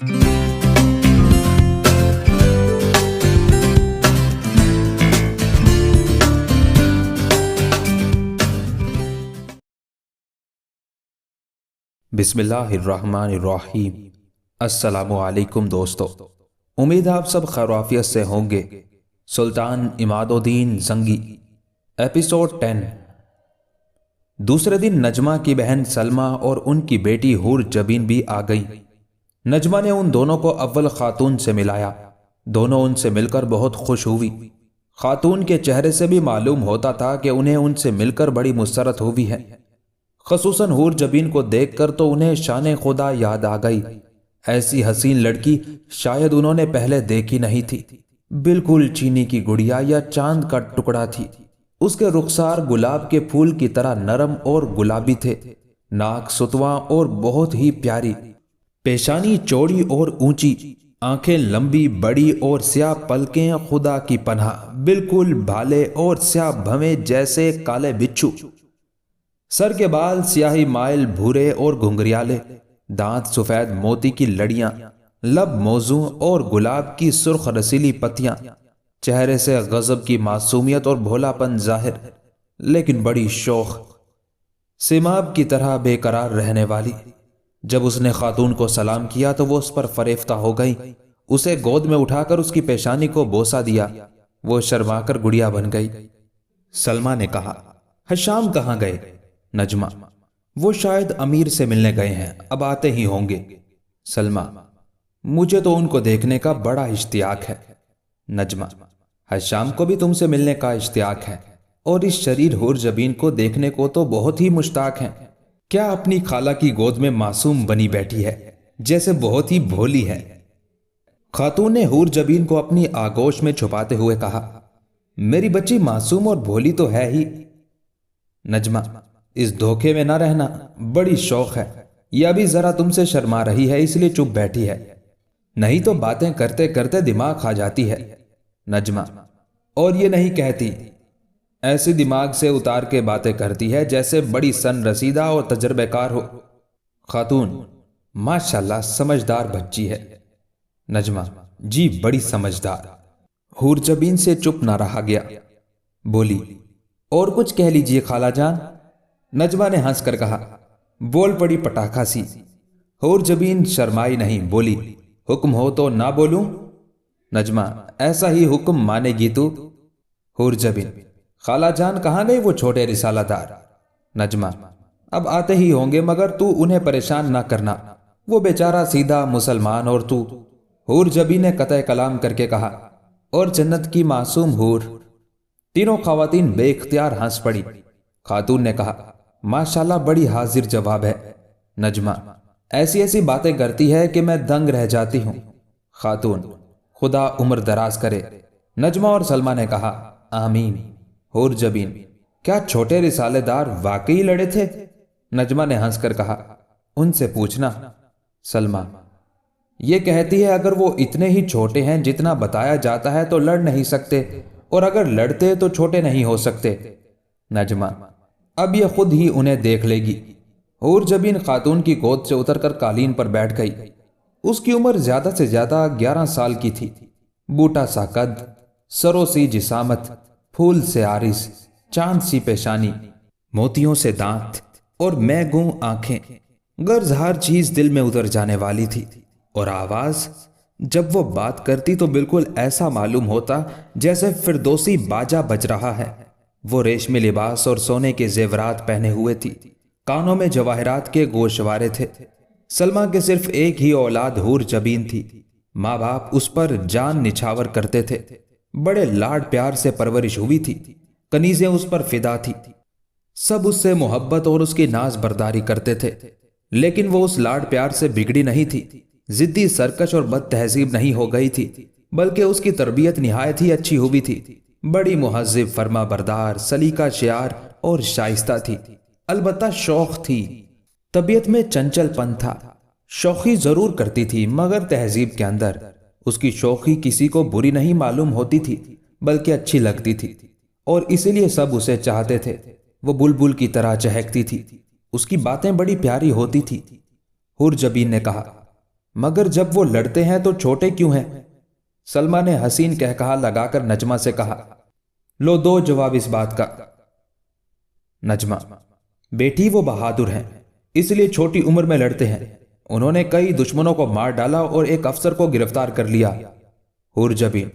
بسم اللہ الرحمن الرحیم۔ السلام علیکم دوستو، امید آپ سب خیر و عافیت سے ہوں گے۔ سلطان عماد الدین زنگی، ایپیسوڈ 10۔ دوسرے دن نجمہ کی بہن سلمہ اور ان کی بیٹی حور جبین بھی آ گئی۔ نجمہ نے ان دونوں کو اول خاتون سے ملایا۔ دونوں ان سے مل کر بہت خوش ہوئی۔ خاتون کے چہرے سے بھی معلوم ہوتا تھا کہ انہیں ان سے مل کر بڑی مسرت ہوئی ہے۔ خصوصاً حور جبین کو دیکھ کر تو انہیں شان خدا یاد آ گئی۔ ایسی حسین لڑکی شاید انہوں نے پہلے دیکھی نہیں تھی۔ بالکل چینی کی گڑیا یا چاند کا ٹکڑا تھی۔ اس کے رخسار گلاب کے پھول کی طرح نرم اور گلابی تھے، ناک ستواں اور بہت ہی پیاری، پیشانی چوڑی اور اونچی، آنکھیں لمبی بڑی اور سیاہ پلکیں خدا کی پناہ، بالکل بھالے اور سیاہ بھویں جیسے کالے بچھو۔ سر کے بال سیاہی مائل بھورے اور گھنگریالے، دانت سفید موتی کی لڑیاں، لب موزوں اور گلاب کی سرخ رسیلی پتیاں، چہرے سے غضب کی معصومیت اور بھولا پن ظاہر، لیکن بڑی شوخ، سیماب کی طرح بے قرار رہنے والی۔ جب اس نے خاتون کو سلام کیا تو وہ اس پر فریفتہ ہو گئی، اسے گود میں اٹھا کر اس کی پیشانی کو بوسہ دیا۔ وہ شرما کر گڑیا بن گئی۔ سلمہ نے کہا، حشام کہاں گئے؟ نجمہ، وہ شاید امیر سے ملنے گئے ہیں، اب آتے ہی ہوں گے۔ سلمہ، مجھے تو ان کو دیکھنے کا بڑا اشتیاق ہے۔ نجمہ، حشام کو بھی تم سے ملنے کا اشتیاق ہے، اور اس شریر حور جبین کو دیکھنے کو تو بہت ہی مشتاق ہیں۔ کیا اپنی خالہ کی گود میں معصوم بنی بیٹھی ہے، جیسے بہت ہی بھولی ہے۔ خاتون نے حور جبین کو اپنی آغوش میں چھپاتے ہوئے کہا، میری بچی معصوم اور بھولی تو ہے ہی۔ نجمہ، اس دھوکے میں نہ رہنا، بڑی شوق ہے، یا بھی ذرا تم سے شرما رہی ہے اس لیے چپ بیٹھی ہے، نہیں تو باتیں کرتے کرتے دماغ کھا جاتی ہے۔ نجمہ، اور یہ نہیں کہتی، ایسی دماغ سے اتار کے باتیں کرتی ہے جیسے بڑی سن رسیدہ اور تجربہ کار ہو۔ خاتون، ماشاءاللہ سمجھدار بچی ہے۔ نجمہ، جی بڑی سمجھدار۔ حور جبین سے چپ نہ رہا گیا، بولی، اور کچھ کہہ لیجئے خالہ جان۔ نجمہ نے ہنس کر کہا، بول پڑی پٹاخہ سی۔ حور جبین شرمائی نہیں، بولی، حکم ہو تو نہ بولوں؟ نجمہ، ایسا ہی حکم مانے گی تو؟ حور جبین، خالہ جان کہاں گئے وہ چھوٹے رسالہ دار؟ نجمہ، اب آتے ہی ہوں گے مگر تو انہیں پریشان نہ کرنا، وہ بیچارہ سیدھا مسلمان اور تو۔ حور جبین نے قطع کلام کر کے کہا، اور جنت کی معصوم حور۔ تینوں خواتین بے اختیار ہنس پڑی۔ خاتون نے کہا، ماشاءاللہ بڑی حاضر جواب ہے۔ نجمہ، ایسی ایسی باتیں کرتی ہے کہ میں دنگ رہ جاتی ہوں۔ خاتون، خدا عمر دراز کرے۔ نجمہ اور سلمہ نے کہا، آمین۔ حور جبین، کیا چھوٹے رسالے دار واقعی لڑے تھے؟ نجمہ نے ہنس کر کہا، ان سے پوچھنا۔ سلمہ، یہ کہتی ہے اگر وہ اتنے ہی چھوٹے ہیں جتنا بتایا جاتا ہے تو لڑ نہیں سکتے، اور اگر لڑتے تو چھوٹے نہیں ہو سکتے۔ نجمہ، اب یہ خود ہی انہیں دیکھ لے گی۔ حور جبین خاتون کی گود سے اتر کر قالین پر بیٹھ گئی۔ اس کی عمر زیادہ سے زیادہ 11 سال کی تھی۔ بوٹا سا قد، سرو سی جسامت، پھول سے عارض، چاند سی پیشانی، موتیوں سے دانت اور مے گوں آنکھیں، غرض ہر چیز دل میں اتر جانے والی تھی۔ اور آواز، جب وہ بات کرتی تو بالکل ایسا معلوم ہوتا جیسے فردوسی باجا بج رہا ہے۔ وہ ریشمی لباس اور سونے کے زیورات پہنے ہوئے تھی، کانوں میں جواہرات کے گوشوارے تھے۔ سلمہ کے صرف ایک ہی اولاد حور جبین تھی۔ ماں باپ اس پر جان نچھاور کرتے تھے، بڑے لاڈ پیار سے پرورش ہوئی تھی، کنیزیں اس پر فدا تھی، سب اس سے محبت اور اس کی ناز برداری کرتے تھے، لیکن وہ اس لاڈ پیار سے بگڑی نہیں تھی، ضدی سرکش اور بد تہذیب نہیں ہو گئی تھی، بلکہ اس کی تربیت نہایت ہی اچھی ہوئی تھی، بڑی مہذب، فرما بردار، سلیقہ شعار اور شائستہ تھی، البتہ شوخ تھی، طبیعت میں چنچل پن تھا، شوخی ضرور کرتی تھی مگر تہذیب کے اندر اس کی شوخی کسی کو بری نہیں معلوم ہوتی تھی بلکہ اچھی لگتی تھی، اور اسی لیے سب اسے چاہتے تھے۔ وہ بلبل کی طرح چہکتی تھی، اس کی باتیں بڑی پیاری ہوتی تھی۔ حور جبین نے کہا، مگر جب وہ لڑتے ہیں تو چھوٹے کیوں ہیں؟ سلمہ نے حسین کہکہا لگا کر نجمہ سے کہا۔ لو دو جواب اس بات کا۔ نجمہ: بیٹی وہ بہادر ہیں، اس لیے چھوٹی عمر میں لڑتے ہیں۔ انہوں نے کئی دشمنوں کو مار ڈالا اور ایک افسر کو گرفتار کر لیا۔ حور جبین: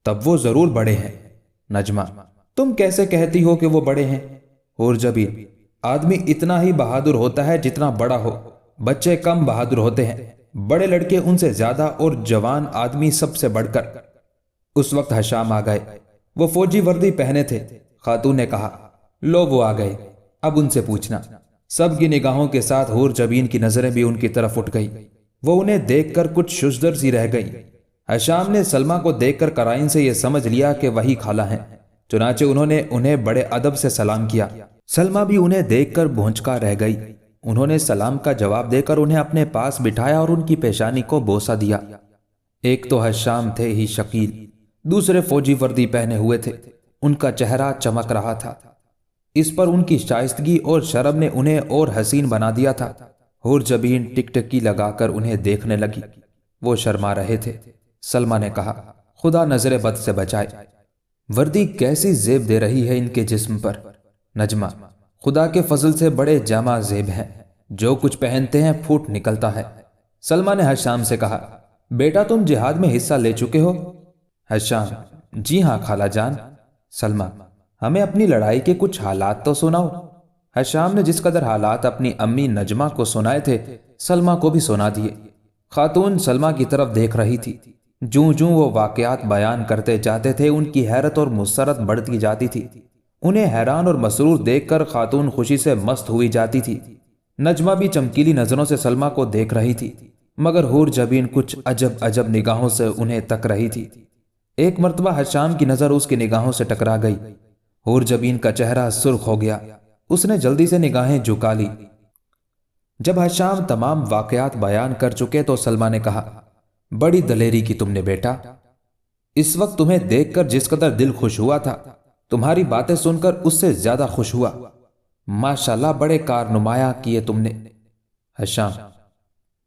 تب وہ ضرور بڑے ہیں۔ نجمہ: تم کیسے کہتی ہو کہ وہ بڑے ہیں؟ حور جبین: آدمی اتنا ہی بہادر ہوتا ہے جتنا بڑا ہو، بچے کم بہادر ہوتے ہیں، بڑے لڑکے ان سے زیادہ اور جوان آدمی سب سے بڑھ کر۔ اس وقت حشام آ گئے، وہ فوجی وردی پہنے تھے۔ خاتون نے کہا، لو وہ آ گئے، اب ان سے پوچھنا۔ سب کی نگاہوں کے ساتھ حور جبین کی نظریں بھی ان کی طرف اٹھ گئی۔ وہ انہیں دیکھ کر کچھ ششدر سی رہ گئی۔ حشام نے سلمہ کو دیکھ کر قرائن سے یہ سمجھ لیا کہ وہی خالہ ہیں، چنانچہ انہوں نے انہیں بڑے ادب سے سلام کیا۔ سلمہ بھی انہیں دیکھ کر بھونچکا رہ گئی۔ انہوں نے سلام کا جواب دے کر انہیں اپنے پاس بٹھایا اور ان کی پیشانی کو بوسہ دیا۔ ایک تو حشام تھے ہی شکیل، دوسرے فوجی وردی پہنے ہوئے تھے، ان کا چہرہ چمک رہا تھا۔ اس پر ان کی شائستگی اور شرم نے انہیں اور حسین بنا دیا تھا۔ حور جبین ٹکٹکی لگا کر انہیں دیکھنے لگی، وہ شرما رہے تھے۔ سلمہ نے کہا، خدا نظر بد سے بچائے، وردی کیسی زیب دے رہی ہے ان کے جسم پر۔ نجمہ: خدا کے فضل سے بڑے جامع زیب ہیں، جو کچھ پہنتے ہیں پھوٹ نکلتا ہے۔ سلمہ نے حشام سے کہا، بیٹا تم جہاد میں حصہ لے چکے ہو؟ حشام: جی ہاں خالہ جان۔ سلمہ: ہمیں اپنی لڑائی کے کچھ حالات تو سناؤ۔ حشام نے جس قدر حالات اپنی امی نجمہ کو سنائے تھے، سلمہ کو بھی سنا دیے۔ خاتون سلمہ کی طرف دیکھ رہی تھی۔ جوں جوں وہ واقعات بیان کرتے جاتے تھے، ان کی حیرت اور مسرت بڑھتی جاتی تھی۔ انہیں حیران اور مسرور دیکھ کر خاتون خوشی سے مست ہوئی جاتی تھی۔ نجمہ بھی چمکیلی نظروں سے سلمہ کو دیکھ رہی تھی، مگر حور جبین کچھ عجب عجب نگاہوں سے انہیں تک رہی تھی۔ ایک مرتبہ حشام کی نظر اس کی نگاہوں سے ٹکرا گئی۔ حور جبین کا چہرہ سرخ ہو گیا، اس نے جلدی سے نگاہیں جھکا لی۔ جب حشام تمام واقعات بیان کر چکے تو سلمہ نے کہا، بڑی دلیری کی تم نے بیٹا۔ اس وقت تمہیں دیکھ کر جس قدر دل خوش ہوا تھا، تمہاری باتیں سن کر اس سے زیادہ خوش ہوا۔ ماشاءاللہ بڑے کارنمایاں کیے تم نے۔ حشام: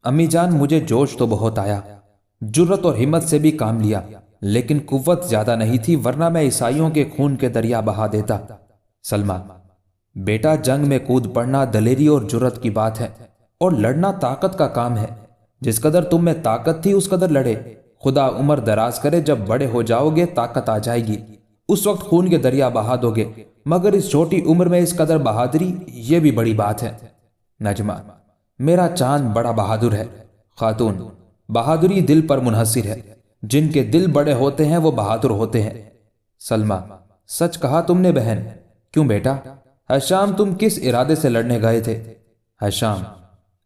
امی جان مجھے جوش تو بہت آیا، جرت اور ہمت سے بھی کام لیا، لیکن قوت زیادہ نہیں تھی، ورنہ میں عیسائیوں کے خون کے دریا بہا دیتا۔ سلمہ: بیٹا جنگ میں کود پڑنا دلیری اور جرت کی بات ہے، اور لڑنا طاقت کا کام ہے۔ جس قدر تم میں طاقت تھی اس قدر لڑے۔ خدا عمر دراز کرے، جب بڑے ہو جاؤ گے طاقت آ جائے گی، اس وقت خون کے دریا بہا دو گے، مگر اس چھوٹی عمر میں اس قدر بہادری، یہ بھی بڑی بات ہے۔ نجمہ: میرا چاند بڑا بہادر ہے۔ خاتون: بہادری دل پر منحصر ہے، جن کے دل بڑے ہوتے ہیں وہ بہادر ہوتے ہیں۔ سلمہ: سچ کہا تم نے بہن۔ کیوں بیٹا؟ حشام تم کس ارادے سے لڑنے گئے تھے؟ حشام: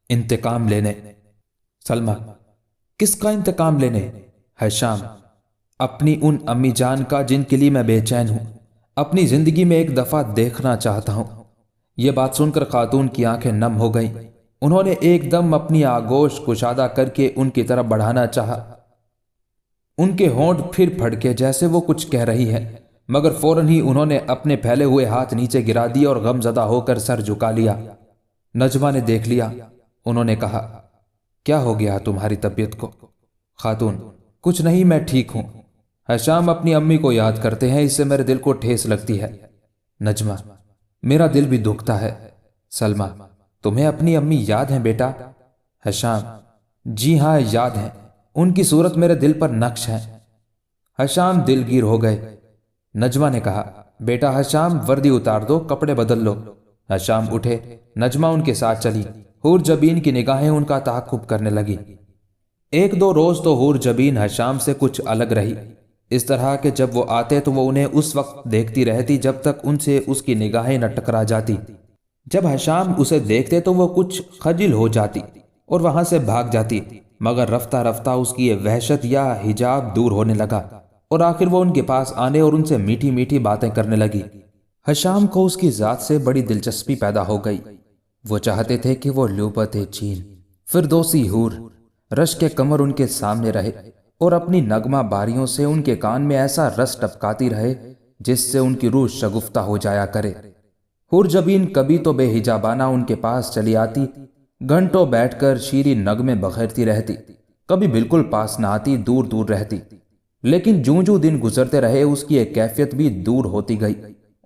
انتقام لینے۔ سلمہ: کس کا انتقام لینے؟ حشام: اپنی ان امی جان کا جن کے لیے میں بے چین ہوں، اپنی زندگی میں ایک دفعہ دیکھنا چاہتا ہوں۔ یہ بات سن کر خاتون کی آنکھیں نم ہو گئیں۔ انہوں نے ایک دم اپنی آغوش کشادہ کر کے ان کی طرف بڑھانا چاہا۔ ان کے ہونٹ پھر پھڑکے جیسے وہ کچھ کہہ رہی ہے، مگر فوراً ہی انہوں نے اپنے پھیلے ہوئے ہاتھ نیچے گرا دیے اور غم زدہ ہو کر سر جھکا لیا۔ نجمہ نے دیکھ لیا، انہوں نے کہا، کیا ہو گیا تمہاری طبیعت کو؟ خاتون: کچھ نہیں، میں ٹھیک ہوں۔ حشام اپنی امی کو یاد کرتے ہیں، اس سے میرے دل کو ٹھیس لگتی ہے۔ نجمہ: میرا دل بھی دکھتا ہے۔ سلمہ: تمہیں اپنی امی یاد ہیں بیٹا؟ حشام: جی ہاں یاد ہیں، ان کی صورت میرے دل پر نقش ہے۔ حشام دلگیر ہو گئے۔ نجمہ نے کہا، بیٹا حشام وردی اتار دو، کپڑے بدل لو۔ حشام اٹھے، نجمہ ان کے ساتھ چلی۔ حور جبین کی نگاہیں ان کا تعاقب کرنے لگی۔ ایک دو روز تو حور جبین حشام سے کچھ الگ رہی، اس طرح کہ جب وہ آتے تو وہ انہیں اس وقت دیکھتی رہتی جب تک ان سے اس کی نگاہیں نہ ٹکرا جاتی۔ جب حشام اسے دیکھتے تو وہ کچھ خجل ہو جاتی اور وہاں سے بھاگ جاتی، مگر رفتہ رفتہ اس کی یہ وحشت یا حجاب دور ہونے لگا اور آخر وہ ان کے پاس آنے اور ان سے میٹھی میٹھی باتیں کرنے لگی۔ حشام کو اس کی ذات سے بڑی دلچسپی پیدا ہو گئی۔ وہ چاہتے تھے کہ وہ لوبت چین، فردوسی حور، رشک قمر ان کے سامنے رہے اور اپنی نغمہ باریوں سے ان کے کان میں ایسا رس ٹپکاتی رہے جس سے ان کی روح شگفتہ ہو جایا کرے۔ حور جبین کبھی تو بے حجابانہ ان کے پاس چلی آتی، گھنٹوں بیٹھ کر شیریں نغمے بخیرتی رہتی، کبھی بالکل پاس نہ آتی، دور دور رہتی، لیکن جوں جوں دن گزرتے رہے اس کی ایک کیفیت بھی دور ہوتی گئی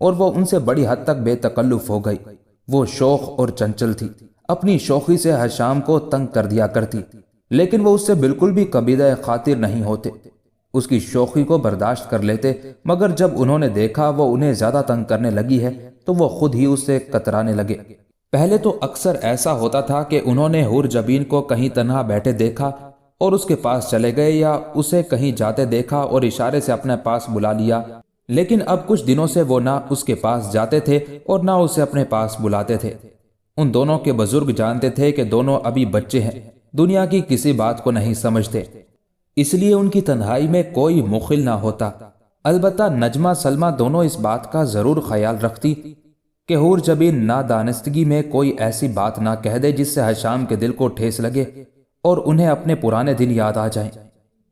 اور وہ ان سے بڑی حد تک بے تکلف ہو گئی۔ وہ شوخ اور چنچل تھی، اپنی شوخی سے حشام کو تنگ کر دیا کرتی، لیکن وہ اس سے بالکل بھی کبیدہ خاطر نہیں ہوتے، اس کی شوخی کو برداشت کر لیتے، مگر جب انہوں نے دیکھا وہ انہیں زیادہ تنگ کرنے لگی ہے تو وہ خود ہی اس سے کترانے لگے۔ پہلے تو اکثر ایسا ہوتا تھا کہ انہوں نے حور جبین کو کہیں تنہا بیٹھے دیکھا اور اس کے پاس چلے گئے، یا اسے کہیں جاتے دیکھا اور اشارے سے اپنے پاس بلا لیا، لیکن اب کچھ دنوں سے وہ نہ اس کے پاس جاتے تھے اور نہ اسے اپنے پاس بلاتے تھے۔ ان دونوں کے بزرگ جانتے تھے کہ دونوں ابھی بچے ہیں، دنیا کی کسی بات کو نہیں سمجھتے، اس لیے ان کی تنہائی میں کوئی مخل نہ ہوتا۔ البتہ نجمہ سلمہ دونوں اس بات کا ضرور خیال رکھتی کہ حور جبین نادانستگی میں کوئی ایسی بات نہ کہہ دے جس سے حشام کے دل کو ٹھیس لگے اور انہیں اپنے پرانے دن یاد آ جائیں۔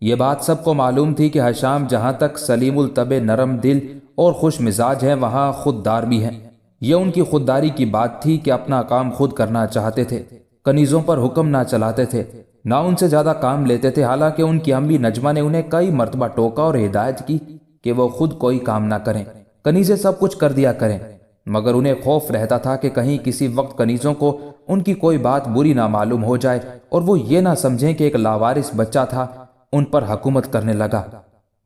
یہ بات سب کو معلوم تھی کہ حشام جہاں تک سلیم الطبع، نرم دل اور خوش مزاج ہے، وہاں خوددار بھی ہیں۔ یہ ان کی خودداری کی بات تھی کہ اپنا کام خود کرنا چاہتے تھے، کنیزوں پر حکم نہ چلاتے تھے، نہ ان سے زیادہ کام لیتے تھے، حالانکہ ان کی امی نجمہ نے انہیں کئی مرتبہ ٹوکا اور ہدایت کی کہ وہ خود کوئی کام نہ کریں، کنیزیں سب کچھ کر دیا کریں، مگر انہیں خوف رہتا تھا کہ کہیں کسی وقت کنیزوں کو ان کی کوئی بات بری نہ معلوم ہو جائے اور وہ یہ نہ سمجھیں کہ ایک لاوارث بچہ تھا ان پر حکومت کرنے لگا۔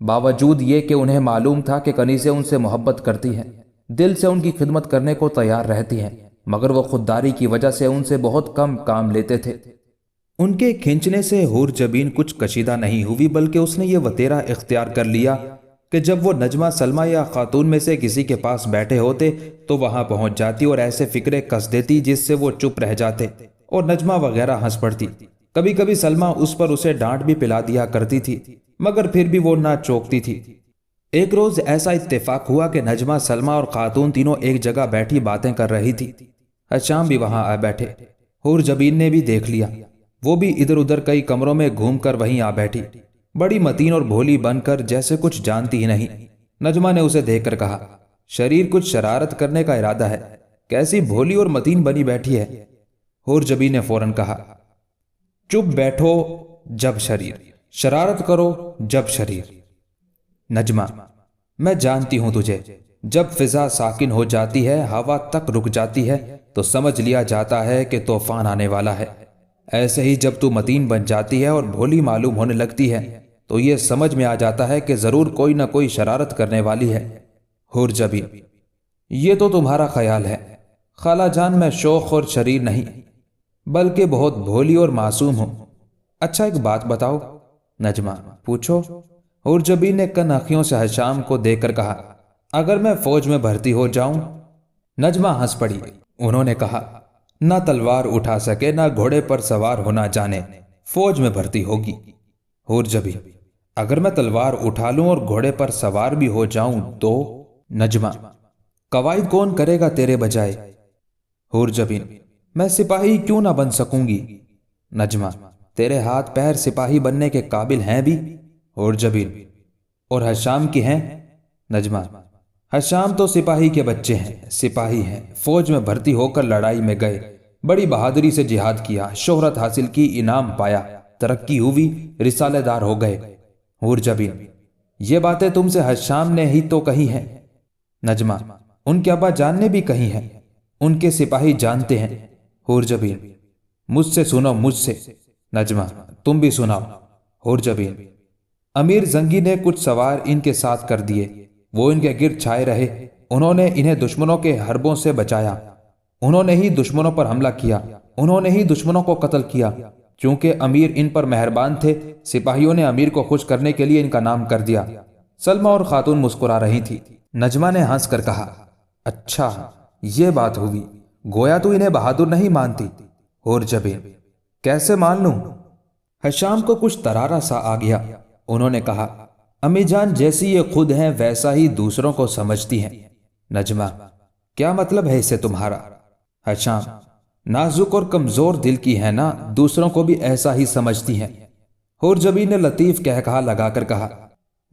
باوجود یہ کہ انہیں معلوم تھا کہ کنیزیں ان سے محبت کرتی ہیں، دل سے ان کی خدمت کرنے کو تیار رہتی ہیں، مگر وہ خودداری کی وجہ سے ان سے بہت کم کام لیتے تھے۔ ان کے کھنچنے سے حور جبین کچھ کشیدہ نہیں ہوئی، بلکہ اس نے یہ وتیرہ اختیار کر لیا کہ جب وہ نجمہ سلمہ یا خاتون میں سے کسی کے پاس بیٹھے ہوتے تو وہاں پہنچ جاتی اور ایسے فکرے کس دیتی جس سے وہ چپ رہ جاتے اور نجمہ وغیرہ ہنس پڑتی۔ کبھی کبھی سلمہ اس پر اسے ڈانٹ بھی پلا دیا کرتی تھی، مگر پھر بھی وہ نہ چوکتی تھی۔ ایک روز ایسا اتفاق ہوا کہ نجمہ سلمہ اور خاتون تینوں ایک جگہ بیٹھی باتیں کر رہی تھی۔ حشام بھی وہاں آ بیٹھے، حور جبین نے بھی دیکھ لیا، وہ بھی ادھر ادھر کئی کمروں میں گھوم کر وہیں آ بیٹھی، بڑی متین اور بھولی بن کر، جیسے کچھ جانتی ہی نہیں۔ نجمہ نے اسے دیکھ کر کہا، شریر کچھ شرارت کرنے کا ارادہ ہے، کیسی بھولی اور متین بنی بیٹھی ہے۔ حور جبین نے فوراً کہا، چپ بیٹھو جب شریر، شرارت کرو جب شریر۔ نجمہ، میں جانتی ہوں تجھے، جب فضا ساکن ہو جاتی ہے، ہوا تک رک جاتی ہے تو سمجھ لیا جاتا ہے کہ طوفان آنے والا ہے، ایسے ہی جب تو متین بن جاتی ہے اور بھولی معلوم ہونے لگتی ہے تو یہ سمجھ میں آ جاتا ہے کہ ضرور کوئی نہ کوئی شرارت کرنے والی ہے۔ حور جبین، یہ تو تمہارا خیال ہے خالہ جان، میں شوخ اور شریر نہیں بلکہ بہت بھولی اور معصوم ہوں۔ اچھا ایک بات بتاؤ۔ نجمہ، پوچھو۔ حور جبین نے کن آنکھیوں سے حشام کو دیکھ کر کہا، اگر میں فوج میں بھرتی ہو جاؤں؟ نجمہ ہنس پڑی، انہوں نے کہا، نہ تلوار اٹھا سکے نہ گھوڑے پر سوار ہونا جانے، فوج میں بھرتی ہوگی۔ حور جبین، اگر میں تلوار اٹھا لوں اور گھوڑے پر سوار بھی ہو جاؤں تو؟ نجمہ، قواعد کون کرے گا تیرے بجائے؟ حور جبین، میں سپاہی کیوں نہ بن سکوں گی؟ نجمہ، تیرے ہاتھ پیر سپاہی بننے کے قابل ہیں بھی؟ حور جبین، اور حشام کی ہیں؟ نجمہ، حشام تو سپاہی کے بچے ہیں، سپاہی ہیں، فوج میں بھرتی ہو کر لڑائی میں گئے، بڑی بہادری سے جہاد کیا، شہرت حاصل کی، انعام پایا، ترقی ہوئی، رسالے دار ہو گئے۔ حور جبین، یہ باتیں تم سے حشام نے ہی تو کہی ہیں۔ نجمہ، ان کے ابا جان نے بھی کہی ہیں، ان کے سپاہی جانتے ہیں۔ حور جبین، مجھ سے سنو، مجھ سے۔ نجمہ، تم بھی سناؤ۔ حور جبین، امیر زنگی نے کچھ سوار ان کے ساتھ کر دیے، وہ ان کے گرد چھائے رہے، انہوں نے انہیں دشمنوں کے حربوں سے بچایا، انہوں نے ہی دشمنوں پر حملہ کیا، انہوں نے ہی دشمنوں کو قتل کیا، چونکہ امیر ان پر مہربان تھے، سپاہیوں نے امیر کو خوش کرنے کے لیے ان کا نام کر دیا۔ سلمہ اور خاتون مسکرا رہی تھی۔ نجمہ نے ہنس کر کہا، اچھا یہ بات ہوئی، گویا تو انہیں بہادر نہیں مانتی۔ حور جبین، کیسے مان لوں؟ حشام کو کچھ طرارہ سا آ گیا، انہوں نے کہا، امی جان جیسی یہ خود ہیں ویسا ہی دوسروں کو سمجھتی ہیں۔ نجمہ، کیا مطلب ہے اسے تمہارا؟ حشام، نازک اور کمزور دل کی ہے نا، دوسروں کو بھی ایسا ہی سمجھتی ہیں۔ حور جبین نے لطیف کہا لگا کر کہا،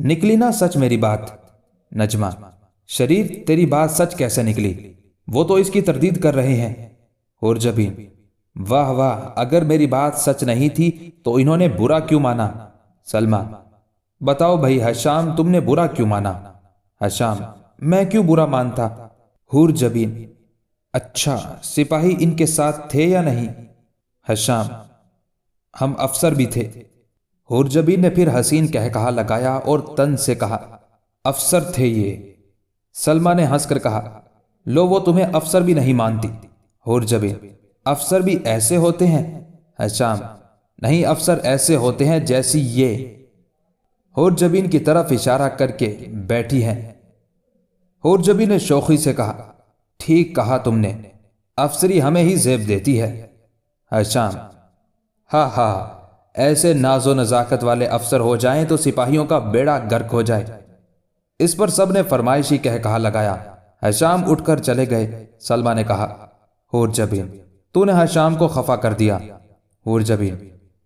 نکلی نا سچ میری بات؟ نجمہ، شریف تیری بات سچ کیسے نکلی؟ وہ تو اس کی تردید کر رہے ہیں۔ حور جبین، واہ واہ، اگر میری بات سچ نہیں تھی تو انہوں نے برا کیوں مانا؟ سلمہ: بتاؤ بھائی حشام، تم نے برا کیوں مانا؟ حشام: میں کیوں برا مانتا؟ حور جبین: اچھا، سپاہی ان کے ساتھ تھے یا نہیں؟ حشام: ہم افسر بھی تھے۔ حور جبین نے پھر حسین کہا لگایا اور طنز سے کہا: افسر تھے یہ؟ سلمہ نے ہنس کر کہا: لو، وہ تمہیں افسر بھی نہیں مانتی۔ حور جبین: افسر بھی ایسے ہوتے ہیں؟ حشام: نہیں، افسر ایسے ہوتے ہیں جیسی یہ حور جبین کی طرف اشارہ کر کے بیٹھی ہیں۔ حور جبین نے شوخی سے کہا: ٹھیک کہا تم نے، افسری ہمیں ہی زیب دیتی ہے۔ حشام: ہاں ہاں، ایسے ناز و نزاکت والے افسر ہو جائیں تو سپاہیوں کا بیڑا غرق ہو جائے۔ اس پر سب نے فرمائشی کہا لگایا۔ حشام اٹھ کر چلے گئے۔ سلمہ نے کہا: حور جبین، تو نے حشام کو خفا کر دیا۔ حور جبین: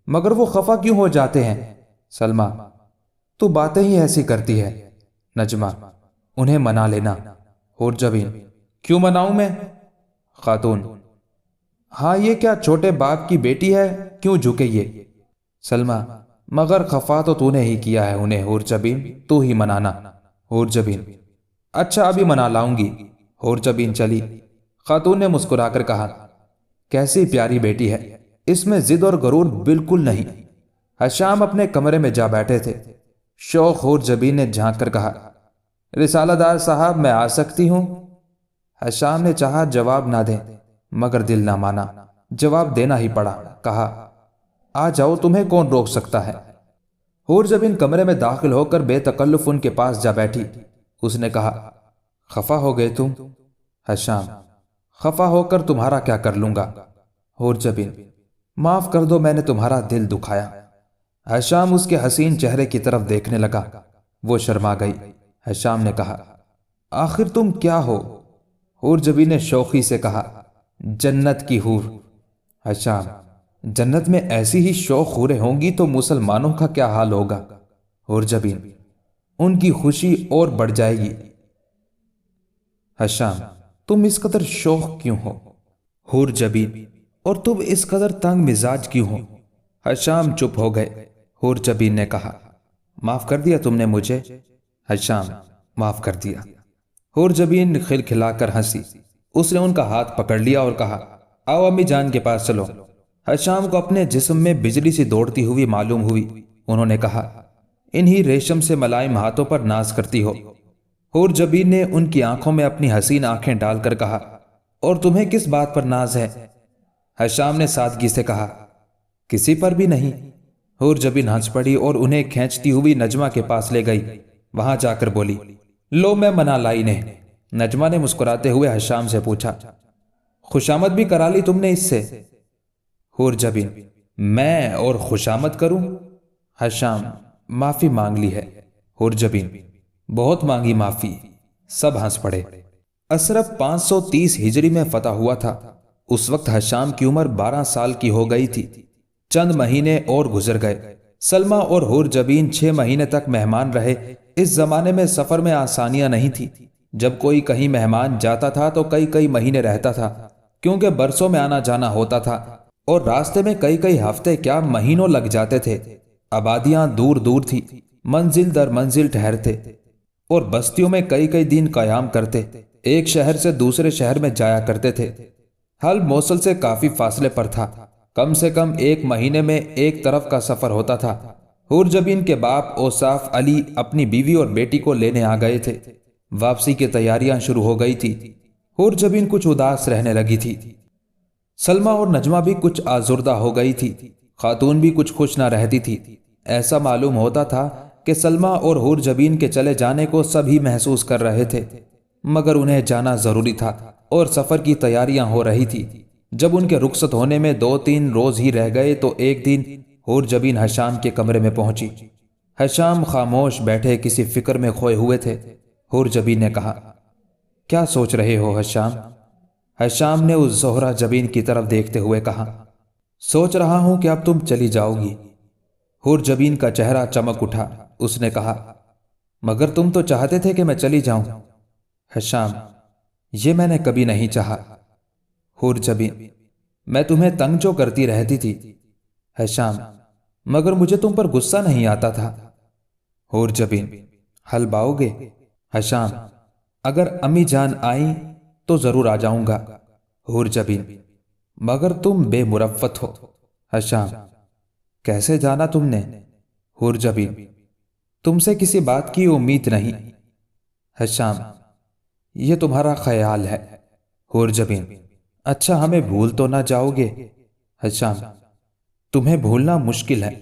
مگر وہ خفا کیوں ہو جاتے ہیں؟ سلمہ: تو باتیں ہی ایسی کرتی ہے۔ نجمہ: انہیں منا لینا۔ حور جبین: کیوں مناؤں میں؟ خاتون: ہاں، یہ کیا چھوٹے باپ کی بیٹی ہے، کیوں جھکے یہ؟ سلمہ: مگر خفا تو نے ہی کیا ہے انہیں حور جبین، تو ہی منانا۔ حور جبین: اچھا، ابھی منا لاؤں گی۔ حور جبین چلی۔ خاتون نے مسکرا کر کہا: کیسی پیاری بیٹی ہے، اس میں ضد اور غرور بالکل نہیں۔ حشام اپنے کمرے میں جا بیٹھے تھے۔ شوخ حور جبین نے جھانک کر کہا: رسالہ دار صاحب، میں آ سکتی ہوں؟ حشام نے چاہا جواب نہ دیں، مگر دل نہ مانا، جواب دینا ہی پڑا۔ کہا: آ جاؤ، تمہیں کون روک سکتا ہے؟ حور جبین کمرے میں داخل ہو کر بے تکلف ان کے پاس جا بیٹھی۔ اس نے کہا: خفا ہو گئے تم؟ حشام: خفا ہو کر تمہارا کیا کر لوں گا؟ حور جبین: معاف کر دو، میں نے تمہارا دل دکھایا۔ حشام اس کے حسین چہرے کی طرف دیکھنے لگا۔ وہ شرما گئی۔ حشام نے کہا: آخر تم کیا ہو؟ حور جبین نے شوخی سے کہا: جنت کی حور۔ حشام: جنت میں ایسی ہی شوخ حوریں ہوں گی تو مسلمانوں کا کیا حال ہوگا؟ حور جبین: ان کی خوشی اور بڑھ جائے گی۔ حشام: تم اس قدر شوخ کیوں ہو؟ حور جبین: اور تم اس قدر تنگ مزاج کیوں ہو؟ حشام چپ ہو گئے۔ حور جبین نے کہا: معاف کر دیا تم نے مجھے؟ حشام: معاف کر دیا۔ حور جبین کھلکھلا کر ہنسی۔ اس نے ان کا ہاتھ پکڑ لیا اور کہا: آؤ امی جان کے پاس چلو۔ حشام کو اپنے جسم میں بجلی سی دوڑتی ہوئی معلوم ہوئی۔ انہوں نے کہا: انہی ریشم سے ملائم ہاتھوں پر ناز کرتی ہو؟ حور جبین نے ان کی آنکھوں میں اپنی حسین آنکھیں ڈال کر کہا: اور تمہیں کس بات پر ناز ہے؟ حشام نے سادگی سے کہا: کسی پر بھی نہیں۔ حور جبین ہنس پڑی اور انہیں کھینچتی ہوئی نجمہ کے پاس لے گئی۔ وہاں جا کر بولی: لو، میں منا لائی نے۔ نجمہ نے مسکراتے ہوئے حشام سے پوچھا: خوشامد بھی کرا لی تم نے اس سے؟ حور جبین: میں اور خوشامد کروں؟ حشام: معافی مانگ لی ہے۔ حور جبین: بہت مانگی معافی۔ سب ہنس پڑے۔ اسرف 530 ہجری میں فتح ہوا تھا۔ اس وقت حشام کی عمر 12 سال کی ہو گئی تھی۔ چند مہینے اور گزر گئے۔ سلمہ اور حور جبین 6 مہینے تک مہمان رہے۔ اس زمانے میں سفر میں آسانیاں نہیں تھی۔ جب کوئی کہیں مہمان جاتا تھا تو کئی مہینے رہتا تھا، کیونکہ برسوں میں آنا جانا ہوتا تھا اور راستے میں کئی ہفتے کیا مہینوں لگ جاتے تھے۔ آبادیاں دور دور تھی، منزل در منزل ٹھہرتے اور بستیوں میں کئی دن قیام کرتے، ایک شہر سے دوسرے شہر میں جایا کرتے تھے۔ حل موصل سے کافی فاصلے پر تھا، کم سے کم 1 مہینے میں ایک طرف کا سفر ہوتا تھا۔ حور جبین کے باپ اوصاف علی اپنی بیوی اور بیٹی کو لینے آ گئے تھے۔ واپسی کی تیاریاں شروع ہو گئی تھی۔ حور جبین کچھ اداس رہنے لگی تھی۔ سلمہ اور نجمہ بھی کچھ آزردہ ہو گئی تھی۔ خاتون بھی کچھ خوش نہ رہتی تھی۔ ایسا معلوم ہوتا تھا کہ سلمہ اور حور جبین کے چلے جانے کو سب ہی محسوس کر رہے تھے، مگر انہیں جانا ضروری تھا اور سفر کی تیاریاں ہو رہی تھی۔ جب ان کے رخصت ہونے میں 2-3 روز ہی رہ گئے تو ایک دن حور جبین حشام کے کمرے میں پہنچی۔ حشام خاموش بیٹھے کسی فکر میں کھوئے ہوئے تھے۔ حور جبین نے کہا: کیا سوچ رہے ہو حشام؟ حشام نے اس زہرہ جبین کی طرف دیکھتے ہوئے کہا: سوچ رہا ہوں کہ اب تم چلی جاؤ گی۔ حور جبین کا چہرہ چمک اٹھا۔ اس نے کہا: مگر تم تو چاہتے تھے کہ میں چلی جاؤں۔ حشام: یہ میں نے کبھی نہیں چاہا۔ حور جبین: میں تمہیں تنگ جو کرتی رہتی تھی۔ ہشام: مگر مجھے تم پر غصہ نہیں آتا تھا۔ حور جبین: حل باؤ گے؟ ہشام: اگر امی جان آئیں تو ضرور آ جاؤں گا۔ حور جبین: مگر تم بے مروت ہو۔ ہشام: کیسے جانا تم نے؟ حور جبین: تم سے کسی بات کی امید نہیں۔ ہشام: یہ تمہارا خیال ہے۔ حور جبین: اچھا ہمیں بھول تو نہ جاؤ گے؟ ہشام: تمہیں بھولنا مشکل ہے۔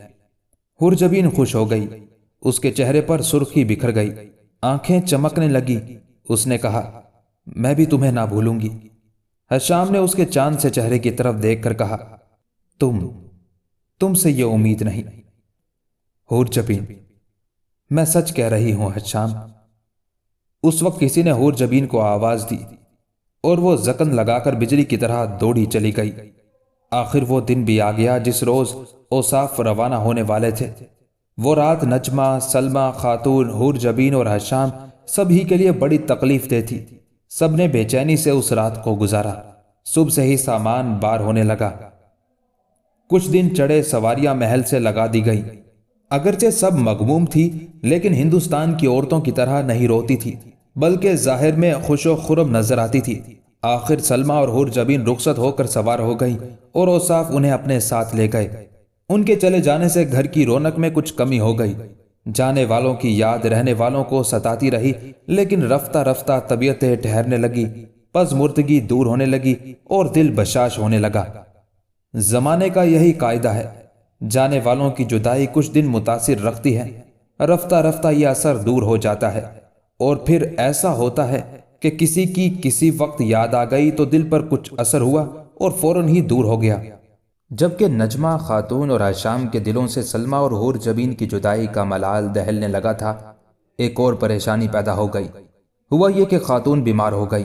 حور جبین خوش ہو گئی، اس کے چہرے پر سرخی بکھر گئی، آنکھیں چمکنے لگی۔ اس نے کہا: میں بھی تمہیں نہ بھولوں گی۔ ہشام نے اس کے چاند سے چہرے کی طرف دیکھ کر کہا: تم سے یہ امید نہیں۔ حور جبین: میں سچ کہہ رہی ہوں ہشام۔ اس وقت کسی نے حور جبین کو آواز دی اور وہ زکن لگا کر بجلی کی طرح دوڑی چلی گئی۔ آخر وہ دن بھی آ گیا جس روز اوصاف روانہ ہونے والے تھے۔ وہ رات نجمہ، سلمہ خاتون، حور جبین اور ہشام سب ہی کے لیے بڑی تکلیف دہ تھی۔ سب نے بے چینی سے اس رات کو گزارا۔ صبح سے ہی سامان بار ہونے لگا۔ کچھ دن چڑھے سواریاں محل سے لگا دی گئیں۔ اگرچہ سب مغموم تھی لیکن ہندوستان کی عورتوں کی طرح نہیں روتی تھی، بلکہ ظاہر میں خوش و خرم نظر آتی تھی۔ آخر سلمہ اور حور جبین رخصت ہو کر سوار ہو گئی اور اوصاف انہیں اپنے ساتھ لے گئے۔ ان کے چلے جانے سے گھر کی رونق میں کچھ کمی ہو گئی۔ جانے والوں کی یاد رہنے والوں کو ستاتی رہی، لیکن رفتہ رفتہ طبیعتیں ٹھہرنے لگی، پس مردگی دور ہونے لگی اور دل بشاش ہونے لگا۔ زمانے کا یہی قاعدہ ہے، جانے والوں کی جدائی کچھ دن متاثر رکھتی ہے، رفتہ رفتہ یہ اثر دور ہو جاتا ہے، اور پھر ایسا ہوتا ہے کہ کسی کی کسی وقت یاد آ گئی تو دل پر کچھ اثر ہوا اور فوراً ہی دور ہو گیا۔ جبکہ نجمہ خاتون اور ہشام کے دلوں سے سلمہ اور حور جبین کی جدائی کا ملال دہلنے لگا تھا، ایک اور پریشانی پیدا ہو گئی۔ ہوا یہ کہ خاتون بیمار ہو گئی۔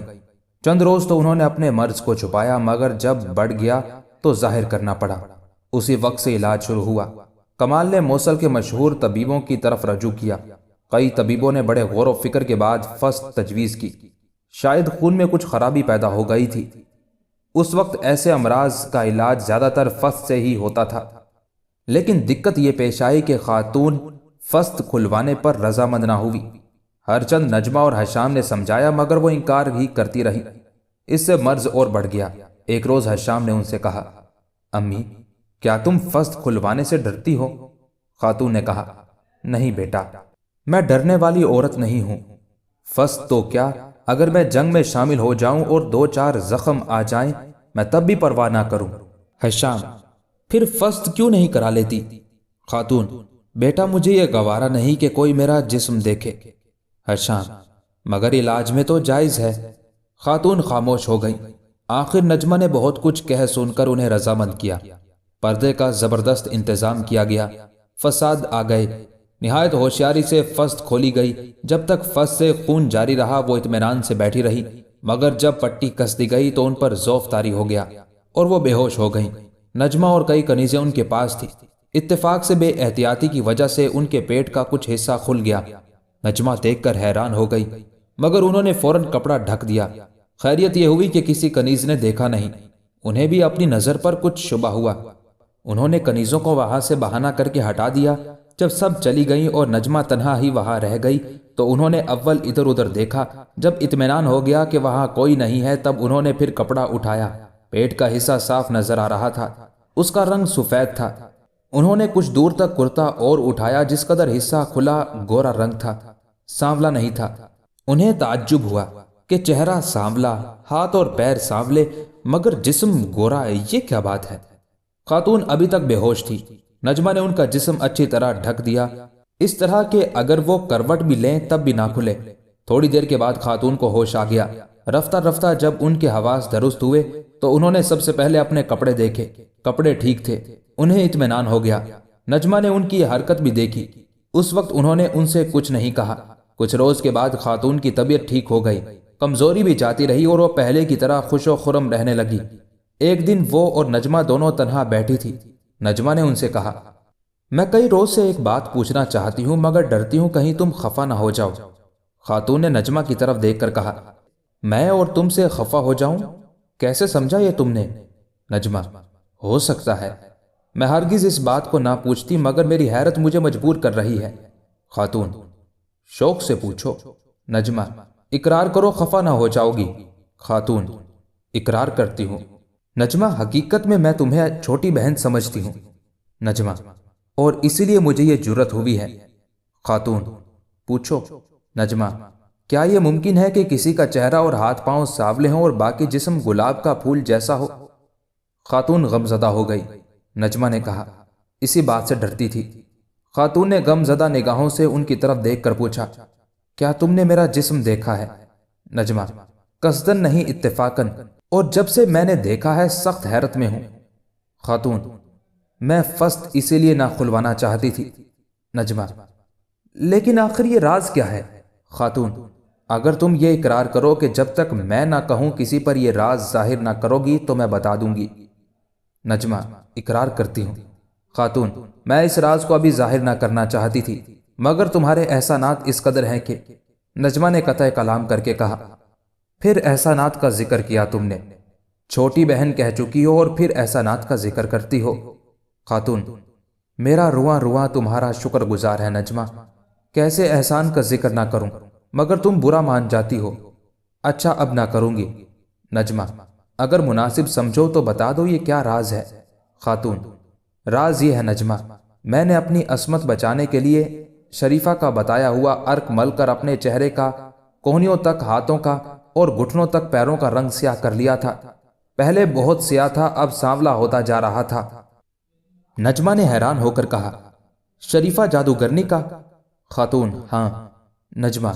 چند روز تو انہوں نے اپنے مرض کو چھپایا، مگر جب بڑھ گیا تو ظاہر کرنا پڑا۔ اسی وقت سے علاج شروع ہوا۔ کمال نے موصل کے مشہور طبیبوں کی طرف رجوع کیا۔ کئی طبیبوں نے بڑے غور و فکر کے بعد فسد تجویز کی۔ شاید خون میں کچھ خرابی پیدا ہو گئی تھی۔ اس وقت ایسے امراض کا علاج زیادہ تر فسد سے ہی ہوتا تھا، لیکن دقت یہ پیش آئی کہ خاتون فسد کھلوانے پر رضامند نہ ہوئی۔ ہر چند نجمہ اور ہشام نے سمجھایا مگر وہ انکار ہی کرتی رہی۔ اس سے مرض اور بڑھ گیا۔ ایک روز ہشام نے ان سے کہا: امی، کیا تم فسد کھلوانے سے ڈرتی ہو؟ خاتون نے کہا: نہیں بیٹا، میں ڈرنے والی عورت نہیں ہوں۔ فسد تو کیا، اگر میں جنگ میں شامل ہو جاؤں اور 2-4 زخم آ جائیں میں تب بھی پرواہ نہ کروں۔ ہشام: پھر فسد کیوں نہیں کرا لیتی؟ خاتون: بیٹا مجھے یہ گوارا نہیں کہ کوئی میرا جسم دیکھے۔ ہشام: مگر علاج میں تو جائز ہے۔ خاتون خاموش ہو گئی۔ آخر نجمہ نے بہت کچھ کہہ سن کر انہیں رضامند کیا۔ پردے کا زبردست انتظام کیا گیا۔ فساد آ گئے۔ نہایت ہوشیاری سے فسد کھولی گئی۔ جب تک فسد سے خون جاری رہا وہ اطمینان سے بیٹھی رہی، مگر جب پٹی کس دی گئی تو ان پر ذوف طاری ہو گیا اور وہ بے ہوش ہو گئیں۔ نجمہ اور کئی کنیزیں ان کے پاس تھی۔ اتفاق سے بے احتیاطی کی وجہ سے ان کے پیٹ کا کچھ حصہ کھل گیا۔ نجمہ دیکھ کر حیران ہو گئی، مگر انہوں نے فوراً کپڑا ڈھک دیا۔ خیریت یہ ہوئی کہ کسی کنیز نے دیکھا نہیں۔ انہیں بھی اپنی نظر پر کچھ شبہ ہوا۔ انہوں نے کنیزوں کو وہاں سے بہانہ کر کے ہٹا دیا۔ جب سب چلی گئیں اور نجمہ تنہا ہی وہاں رہ گئی تو انہوں نے اول ادھر ادھر دیکھا۔ جب اطمینان ہو گیا کہ وہاں کوئی نہیں ہے تب انہوں نے پھر کپڑا اٹھایا۔ پیٹ کا حصہ صاف نظر آ رہا تھا، اس کا رنگ سفید تھا۔ انہوں نے کچھ دور تک کرتا اور اٹھایا، جس قدر حصہ کھلا گورا رنگ تھا، سانولا نہیں تھا۔ انہیں تعجب ہوا کہ چہرہ سانولا، ہاتھ اور پیر سانولے، مگر جسم گورا، یہ کیا بات ہے؟ خاتون ابھی تک بے ہوش تھی۔ نجمہ نے ان کا جسم اچھی طرح ڈھک دیا، اس طرح کہ اگر وہ کروٹ بھی لیں تب بھی نہ کھلے۔ تھوڑی دیر کے بعد خاتون کو ہوش آ گیا۔ رفتہ رفتہ جب ان کے حواس درست ہوئے تو انہوں نے سب سے پہلے اپنے کپڑے دیکھے۔ کپڑے ٹھیک تھے، انہیں اطمینان ہو گیا۔ نجمہ نے ان کی حرکت بھی دیکھی۔ اس وقت انہوں نے ان سے کچھ نہیں کہا۔ کچھ روز کے بعد خاتون کی طبیعت ٹھیک ہو گئی، کمزوری بھی جاتی رہی اور وہ پہلے کی طرح خوش و خرم رہنے لگی۔ ایک دن وہ اور نجمہ دونوں تنہا بیٹھی تھی۔ نجمہ نے ان سے کہا: میں کئی روز سے ایک بات پوچھنا چاہتی ہوں مگر ڈرتی ہوں کہیں تم خفا نہ ہو جاؤ۔ خاتون نے نجمہ کی طرف دیکھ کر کہا: میں اور تم سے خفا ہو جاؤں؟ کیسے سمجھا یہ تم نے؟ نجمہ: ہو سکتا ہے، میں ہرگز اس بات کو نہ پوچھتی مگر میری حیرت مجھے مجبور کر رہی ہے۔ خاتون: شوق سے پوچھو۔ نجمہ: اقرار کرو، خفا نہ ہو جاؤ گی۔ خاتون: اقرار کرتی ہوں۔ نجمہ: حقیقت میں تمہیں چھوٹی بہن سمجھتی ہوں۔ نجمہ: اور اسی لیے مجھے یہ جرت ہوئی ہے۔ خاتون: پوچھو۔ نجمہ: کیا یہ ممکن ہے کہ کسی کا چہرہ اور ہاتھ پاؤں سانولے ہوں اور باقی جسم گلاب کا پھول جیسا ہو؟ خاتون غمزدہ ہو گئی۔ نجمہ نے کہا: اسی بات سے ڈرتی تھی۔ خاتون نے غمزدہ نگاہوں سے ان کی طرف دیکھ کر پوچھا: کیا تم نے میرا جسم دیکھا ہے؟ نجمہ: قصدن نہیں، اتفاقن، اور جب سے میں نے دیکھا ہے سخت حیرت میں ہوں۔ خاتون: میں فسٹ اسی لیے نہ کھلوانا چاہتی تھی۔ نجمہ: لیکن آخر یہ راز کیا ہے؟ خاتون: اگر تم یہ اقرار کرو کہ جب تک میں نہ کہوں کسی پر یہ راز ظاہر نہ کرو گی تو میں بتا دوں گی۔ نجمہ: اقرار کرتی ہوں۔ خاتون: میں اس راز کو ابھی ظاہر نہ کرنا چاہتی تھی مگر تمہارے احسانات اس قدر ہیں کہ… نجمہ نے قطع کلام کر کے کہا: پھر احسانات کا ذکر کیا تم نے؟ چھوٹی بہن کہہ چکی ہو اور پھر احسانات کا ذکر کرتی ہو۔ خاتون: میرا رواں رواں تمہارا شکر گزار ہے نجمہ، کیسے احسان کا ذکر نہ کروں مگر تم برا مان جاتی ہو۔ اچھا اب نہ کروں گی۔ نجمہ: اگر مناسب سمجھو تو بتا دو یہ کیا راز ہے؟ خاتون: راز یہ ہے نجمہ، میں نے اپنی عصمت بچانے کے لیے شریفہ کا بتایا ہوا عرق مل کر اپنے چہرے کا کوہنیوں تک ہاتھوں کا اور گھٹنوں تک پیروں کا رنگ سیاہ کر لیا تھا۔ پہلے بہت سیاہ تھا، اب سانولا ہوتا جا رہا تھا۔ نجمہ نے حیران ہو کر کہا: شریفہ جادوگرنی کا؟ خاتون: ہاں۔ نجمہ: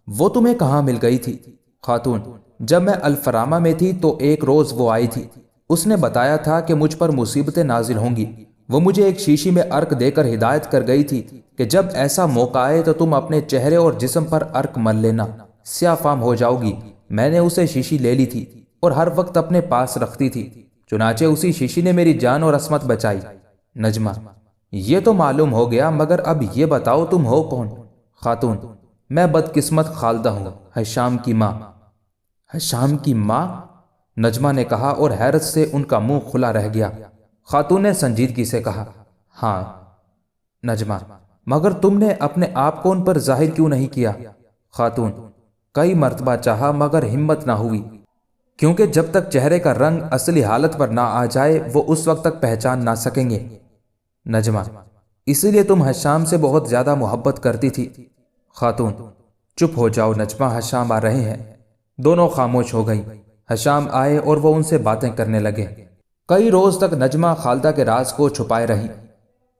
وہ تمہیں کہاں مل گئی تھی؟ خاتون: جب میں الفرامہ میں تھی تو ایک روز وہ آئی تھی، اس نے بتایا تھا کہ مجھ پر مصیبتیں نازل ہوں گی۔ وہ مجھے ایک شیشی میں عرق دے کر ہدایت کر گئی تھی کہ جب ایسا موقع آئے تو تم اپنے چہرے اور جسم پر عرق مل لینا، سیاہ فام ہو جاؤ گی۔ میں نے اسے شیشی لے لی تھی اور ہر وقت اپنے پاس رکھتی تھی، چنانچہ اسی شیشی نے میری جان اور عصمت بچائی۔ نجمہ: یہ تو معلوم ہو گیا مگر اب یہ بتاؤ تم ہو کون؟ خاتون: میں بدقسمت خالدہ ہوں، حشام کی ماں۔ حشام کی ماں؟ نجمہ نے کہا اور حیرت سے ان کا منہ کھلا رہ گیا۔ خاتون نے سنجیدگی سے کہا: ہاں۔ نجمہ: مگر تم نے اپنے آپ کو ان پر ظاہر کیوں نہیں کیا؟ خاتون: کئی مرتبہ چاہا مگر ہمت نہ ہوئی، کیونکہ جب تک چہرے کا رنگ اصلی حالت پر نہ آ جائے وہ اس وقت تک پہچان نہ سکیں گے۔ نجمہ: اسی لیے تم حشام سے بہت زیادہ محبت کرتی تھی۔ خاتون: چپ ہو جاؤ نجمہ، حشام آ رہے ہیں۔ دونوں خاموش ہو گئیں۔ حشام آئے اور وہ ان سے باتیں کرنے لگے۔ کئی روز تک نجمہ خالدہ کے راز کو چھپائے رہیں،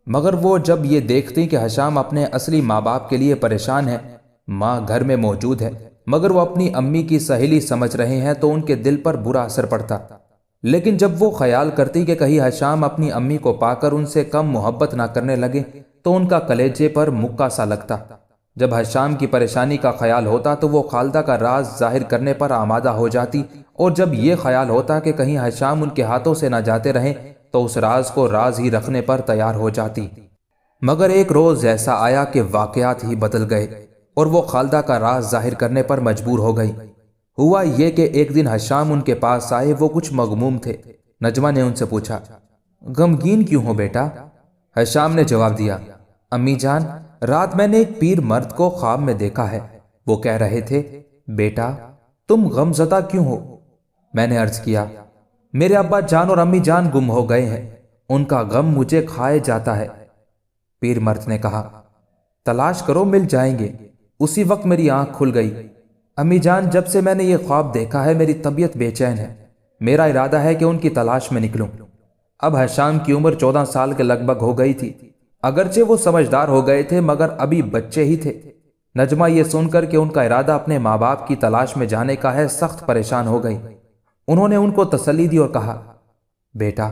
مگر وہ جب یہ دیکھتی کہ حشام اپنے اصلی ماں باپ کے لیے پریشان ہے، ماں گھر میں موجود ہے مگر وہ اپنی امی کی سہیلی سمجھ رہے ہیں تو ان کے دل پر برا اثر پڑتا۔ لیکن جب وہ خیال کرتی کہ کہیں حشام اپنی امی کو پا کر ان سے کم محبت نہ کرنے لگے تو ان کا کلیجے پر مکہ سا لگتا۔ جب حشام کی پریشانی کا خیال ہوتا تو وہ خالدہ کا راز ظاہر کرنے پر آمادہ ہو جاتی، اور جب یہ خیال ہوتا کہ کہیں حشام ان کے ہاتھوں سے نہ جاتے رہیں تو اس راز کو راز ہی رکھنے پر تیار ہو جاتی۔ مگر ایک روز ایسا آیا کہ واقعات ہی بدل گئے اور وہ خالدہ کا راز ظاہر کرنے پر مجبور ہو گئی۔ ہوا یہ کہ ایک دن حشام ان کے پاس آئے، وہ کچھ مغموم تھے۔ نجمہ نے ان سے پوچھا: غمگین کیوں ہو بیٹا؟ حشام نے جواب دیا: امی جان، رات میں نے ایک پیر مرد کو خواب میں دیکھا ہے، وہ کہہ رہے تھے بیٹا تم غم زدہ کیوں ہو؟ میں نے عرض کیا میرے ابا جان اور امی جان گم ہو گئے ہیں، ان کا غم مجھے کھائے جاتا ہے۔ پیر مرد نے کہا تلاش کرو، مل جائیں گے۔ اسی وقت میری آنکھ کھل گئی۔ امی جان، جب سے میں نے یہ خواب دیکھا ہے میری طبیعت بے چین ہے، میرا ارادہ ہے کہ ان کی تلاش میں نکلوں۔ اب حشام کی عمر 14 سال کے لگ بھگ ہو گئی تھی، اگرچہ وہ سمجھدار ہو گئے تھے مگر ابھی بچے ہی تھے۔ نجمہ یہ سن کر کہ ان کا ارادہ اپنے ماں باپ کی تلاش میں جانے کا ہے سخت پریشان ہو گئی۔ انہوں نے ان کو تسلی دی اور کہا بیٹا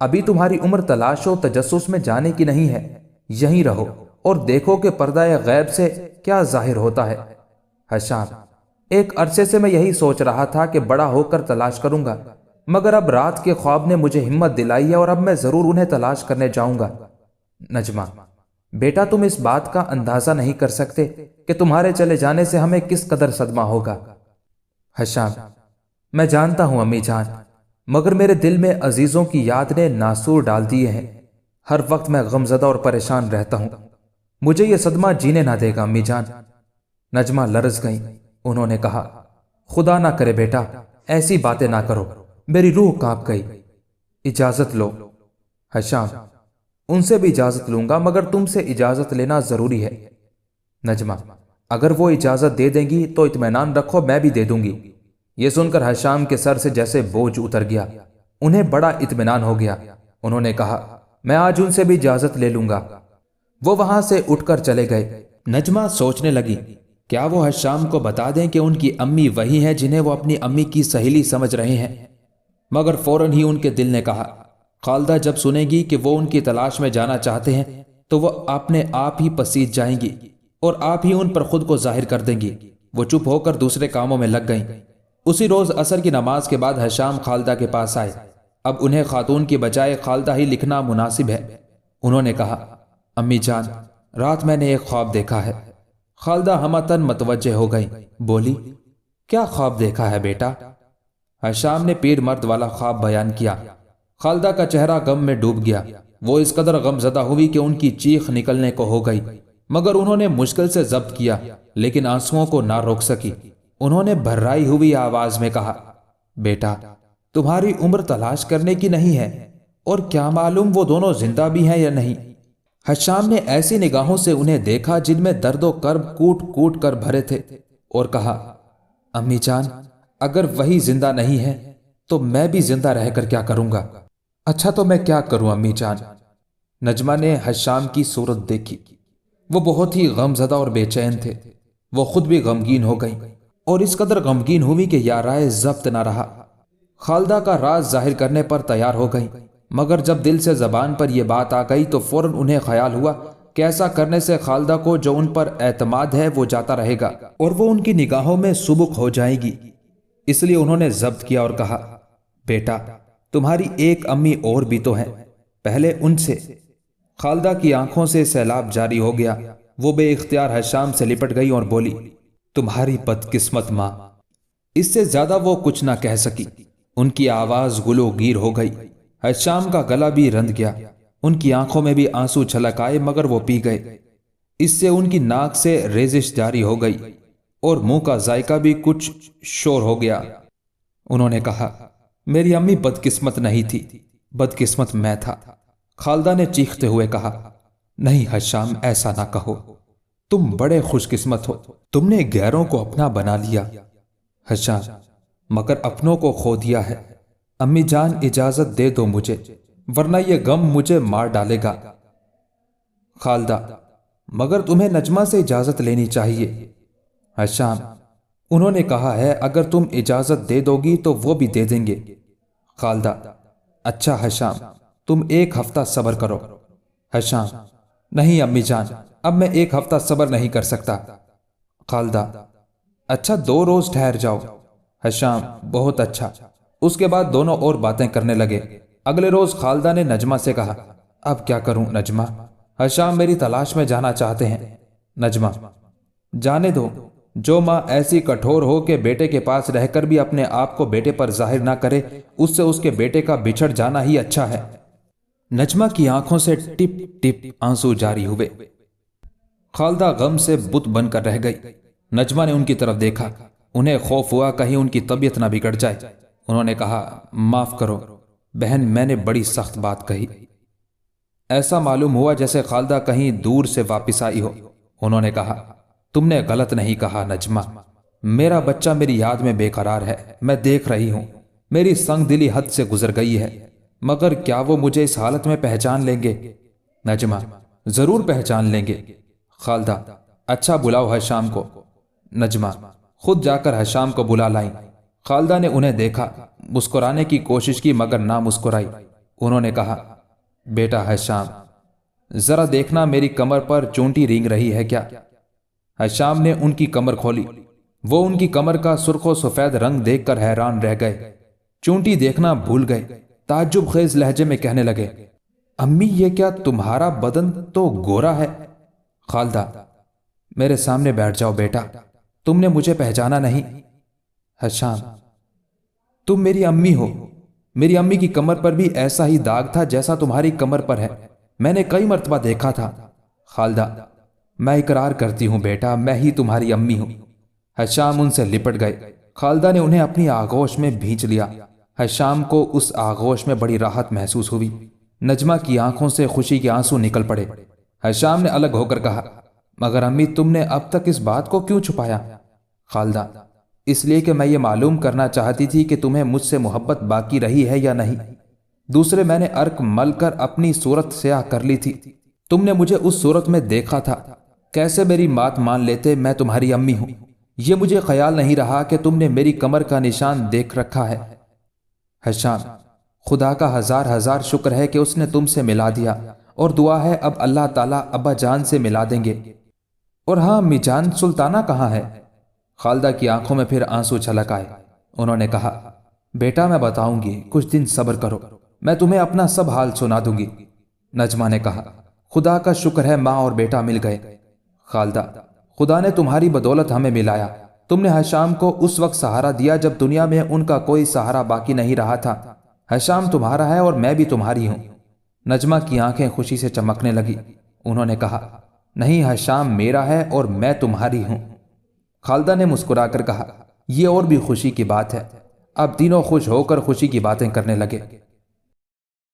ابھی تمہاری عمر تلاش و تجسس میں جانے کی نہیں ہے، یہیں رہو اور دیکھو کہ پردہ غیب سے کیا ظاہر ہوتا ہے۔ حشام: ایک عرصے سے میں یہی سوچ رہا تھا کہ بڑا ہو کر تلاش کروں گا، مگر اب رات کے خواب نے مجھے ہمت دلائی ہے اور اب میں ضرور انہیں تلاش کرنے جاؤں گا۔ نجمہ: بیٹا تم اس بات کا اندازہ نہیں کر سکتے کہ تمہارے چلے جانے سے ہمیں کس قدر صدمہ ہوگا۔ حشام: میں جانتا ہوں امی جان، مگر میرے دل میں عزیزوں کی یاد نے ناسور ڈال دیے ہیں۔ ہر وقت میں غمزدہ اور پریشان رہتا ہوں۔ مجھے یہ صدمہ جینے نہ دے گا امی جان۔ نجمہ لرز گئیں۔ انہوں نے کہا، خدا نہ کرے بیٹا، ایسی باتیں نہ کرو، میری روح کانپ گئی۔ اجازت لو۔ ہشام، ان سے بھی اجازت لوں گا مگر تم سے اجازت لینا ضروری ہے۔ نجمہ، اگر وہ اجازت دے دیں گی تو اطمینان رکھو میں بھی دے دوں گی۔ یہ سن کر ہشام کے سر سے جیسے بوجھ اتر گیا۔ انہیں بڑا اطمینان ہو گیا۔ انہوں نے کہا، میں آج ان سے بھی اجازت لے لوں گا۔ وہ وہاں سے اٹھ کر چلے گئے۔ نجمہ سوچنے لگی، کیا وہ ہشام کو بتا دیں کہ ان کی امی وہی ہیں جنہیں وہ اپنی امی کی سہیلی سمجھ رہے ہیں؟ مگر فوراً ہی ان کے دل نے کہا، خالدہ جب سنے گی کہ وہ ان کی تلاش میں جانا چاہتے ہیں تو وہ اپنے آپ ہی پسیج جائیں گی اور آپ ہی ان پر خود کو ظاہر کر دیں گی۔ وہ چپ ہو کر دوسرے کاموں میں لگ گئیں۔ اسی روز عصر کی نماز کے بعد ہشام خالدہ کے پاس آئے۔ اب انہیں خاتون کی بجائے خالدہ ہی لکھنا مناسب ہے۔ انہوں نے کہا، امی جان، رات میں نے ایک خواب دیکھا ہے۔ خالدہ ہمتن متوجہ ہو گئی، بولی، کیا خواب دیکھا ہے بیٹا؟ ہشام نے پیر مرد والا خواب بیان کیا۔ خالدہ کا چہرہ غم میں ڈوب گیا۔ وہ اس قدر غم زدہ ہوئی کہ ان کی چیخ نکلنے کو ہو گئی، مگر انہوں نے مشکل سے ضبط کیا، لیکن آنسوؤں کو نہ روک سکی۔ انہوں نے بھررائی ہوئی آواز میں کہا، بیٹا، تمہاری عمر تلاش کرنے کی نہیں ہے، اور کیا معلوم وہ دونوں زندہ بھی ہیں یا نہیں۔ ہشام نے ایسی نگاہوں سے انہیں دیکھا جن میں درد و کرب کوٹ کوٹ کر بھرے تھے، اور کہا، امی جان، اگر وہی زندہ نہیں ہے تو میں بھی زندہ رہ کر کیا کروں گا؟ اچھا تو میں کیا کروں امی جان؟ نجمہ نے ہشام کی صورت دیکھی۔ وہ بہت ہی غم زدہ اور بے چین تھے۔ وہ خود بھی غمگین ہو گئیں، اور اس قدر غمگین ہوئی کہ یارائے ضبط نہ رہا۔ خالدہ کا راز ظاہر کرنے پر تیار ہو گئیں، مگر جب دل سے زبان پر یہ بات آ گئی تو فوراً انہیں خیال ہوا کہ ایسا کرنے سے خالدہ کو جو ان پر اعتماد ہے وہ جاتا رہے گا اور وہ ان کی نگاہوں میں سبک ہو جائے گی۔ اس لیے انہوں نے ضبط کیا اور کہا، بیٹا، تمہاری ایک امی اور بھی تو ہے، پہلے ان سے۔ خالدہ کی آنکھوں سے سیلاب جاری ہو گیا۔ وہ بے اختیار ہشام سے لپٹ گئی اور بولی، تمہاری بدقسمت ماں۔ اس سے زیادہ وہ کچھ نہ کہہ سکی۔ ان کی آواز گلو گیر ہو گئی۔ ہشام کا گلا بھی رند گیا۔ ان کی آنکھوں میں بھی آنسو چھلک آئے، مگر وہ پی گئے۔ اس سے ان کی ناک سے ریزش جاری ہو گئی اور منہ کا ذائقہ بھی کچھ شور ہو گیا۔ انہوں نے کہا، میری امی بدقسمت نہیں تھی، بدقسمت میں تھا۔ خالدہ نے چیختے ہوئے کہا، نہیں ہشام، ایسا نہ کہو، تم بڑے خوش قسمت ہو، تم نے غیروں کو اپنا بنا لیا۔ ہشام، مگر اپنوں کو کھو دیا ہے۔ امی جان، اجازت دے دو مجھے، ورنہ یہ غم مجھے مار ڈالے گا۔ خالدہ، مگر تمہیں نجمہ سے اجازت لینی چاہیے۔ ہشام، انہوں نے کہا ہے اگر تم اجازت دے دو گی تو وہ بھی دے دیں گے۔ خالدہ، اچھا ہشام، تم ایک ہفتہ صبر کرو۔ ہشام، نہیں امی جان، اب میں ایک ہفتہ صبر نہیں کر سکتا۔ خالدہ، اچھا 2 روز ٹھہر جاؤ۔ ہشام، بہت اچھا۔ اس کے بعد دونوں اور باتیں کرنے لگے۔ اگلے روز خالدہ نے نجمہ سے کہا، اب کیا کروں نجمہ؟ ہشام میری تلاش میں جانا چاہتے ہیں۔ نجمہ، جانے دو۔ جو ماں ایسی کٹھور ہو کہ بیٹے کے پاس رہ کر بھی اپنے آپ کو بیٹے پر ظاہر نہ کرے، اس سے اس کے بیٹے کا بچھڑ جانا ہی اچھا ہے۔ نجمہ کی آنکھوں سے ٹپ ٹپ آنسو جاری ہوئے۔ خالدہ غم سے بت بن کر رہ گئی۔ نجمہ نے ان کی طرف دیکھا۔ انہیں خوف ہوا کہیں ان کی طبیعت نہ بگڑ جائے۔ انہوں نے کہا، معاف کرو بہن، میں نے بڑی سخت بات کہی۔ ایسا معلوم ہوا جیسے خالدہ کہیں دور سے واپس آئی ہو۔ انہوں نے کہا، تم نے غلط نہیں کہا نجمہ، میرا بچہ میری یاد میں بے قرار ہے، میں دیکھ رہی ہوں، میری سنگ دلی حد سے گزر گئی ہے، مگر کیا وہ مجھے اس حالت میں پہچان لیں گے؟ نجمہ، ضرور پہچان لیں گے۔ خالدہ، اچھا بلاؤ ہشام کو۔ نجمہ خود جا کر ہشام کو بلا لائیں۔ خالدہ نے انہیں دیکھا، مسکرانے کی کوشش کی مگر نہ مسکرائی۔ انہوں نے کہا، بیٹا ہشام، ذرا دیکھنا میری کمر پر چونٹی رینگ رہی ہے کیا؟ ہشام نے ان کی کمر کھولی۔ وہ ان کی کمر کا سرخ و سفید رنگ دیکھ کر حیران رہ گئے، چونٹی دیکھنا بھول گئے۔ تعجب خیز لہجے میں کہنے لگے، امی یہ کیا تمہارا بدن تو گورا ہے؟ خالدہ، میرے سامنے بیٹھ جاؤ بیٹا، تم نے مجھے پہچانا نہیں؟ ہشام، تم میری امی ہو، میری امی کی کمر پر بھی ایسا ہی داغ تھا جیسا تمہاری کمر پر ہے، میں نے کئی مرتبہ دیکھا تھا۔ خالدہ: میں اقرار کرتی ہوں بیٹا، میں ہی تمہاری امی ہوں۔ حشام ان سے لپٹ گئے۔ خالدہ نے انہیں اپنی آغوش میں بھینچ لیا۔ حشام کو اس آغوش میں بڑی راحت محسوس ہوئی۔ نجمہ کی آنکھوں سے خوشی کے آنسو نکل پڑے۔ حشام نے الگ ہو کر کہا: مگر امی تم نے اب تک اس بات کو کیوں چھپایا؟ خالدہ: اس لیے کہ میں یہ معلوم کرنا چاہتی تھی کہ تمہیں مجھ سے محبت باقی رہی ہے یا نہیں۔ دوسرے میں نے عرق مل کر اپنی صورت سیاہ کر لی تھی، تم نے مجھے اس صورت میں دیکھا تھا، کیسے میری بات مان لیتے؟ میں تمہاری امی ہوں، یہ مجھے خیال نہیں رہا کہ تم نے میری کمر کا نشان دیکھ رکھا ہے۔ حشام: خدا کا ہزار ہزار شکر ہے کہ اس نے تم سے ملا دیا، اور دعا ہے اب اللہ تعالیٰ ابا جان سے ملا دیں گے۔ اور ہاں امی جان، سلطانہ کہاں ہے؟ خالدہ کی آنکھوں میں پھر آنسو چھلک آئے۔ انہوں نے کہا: بیٹا میں بتاؤں گی، کچھ دن صبر کرو، میں تمہیں اپنا سب حال سنا دوں گی۔ نجمہ نے کہا: خدا کا شکر ہے ماں اور بیٹا مل گئے۔ خالدہ: خدا نے تمہاری بدولت ہمیں ملایا، تم نے حشام کو اس وقت سہارا دیا جب دنیا میں ان کا کوئی سہارا باقی نہیں رہا تھا۔ حشام تمہارا ہے اور میں بھی تمہاری ہوں۔ نجمہ کی آنکھیں خوشی سے چمکنے لگی۔ انہوں نے کہا: نہیں، حشام میرا ہے اور میں تمہاری ہوں۔ خالدہ نے مسکرا کر کہا: یہ اور بھی خوشی کی بات ہے۔ اب تینوں خوش ہو کر خوشی کی باتیں کرنے لگے۔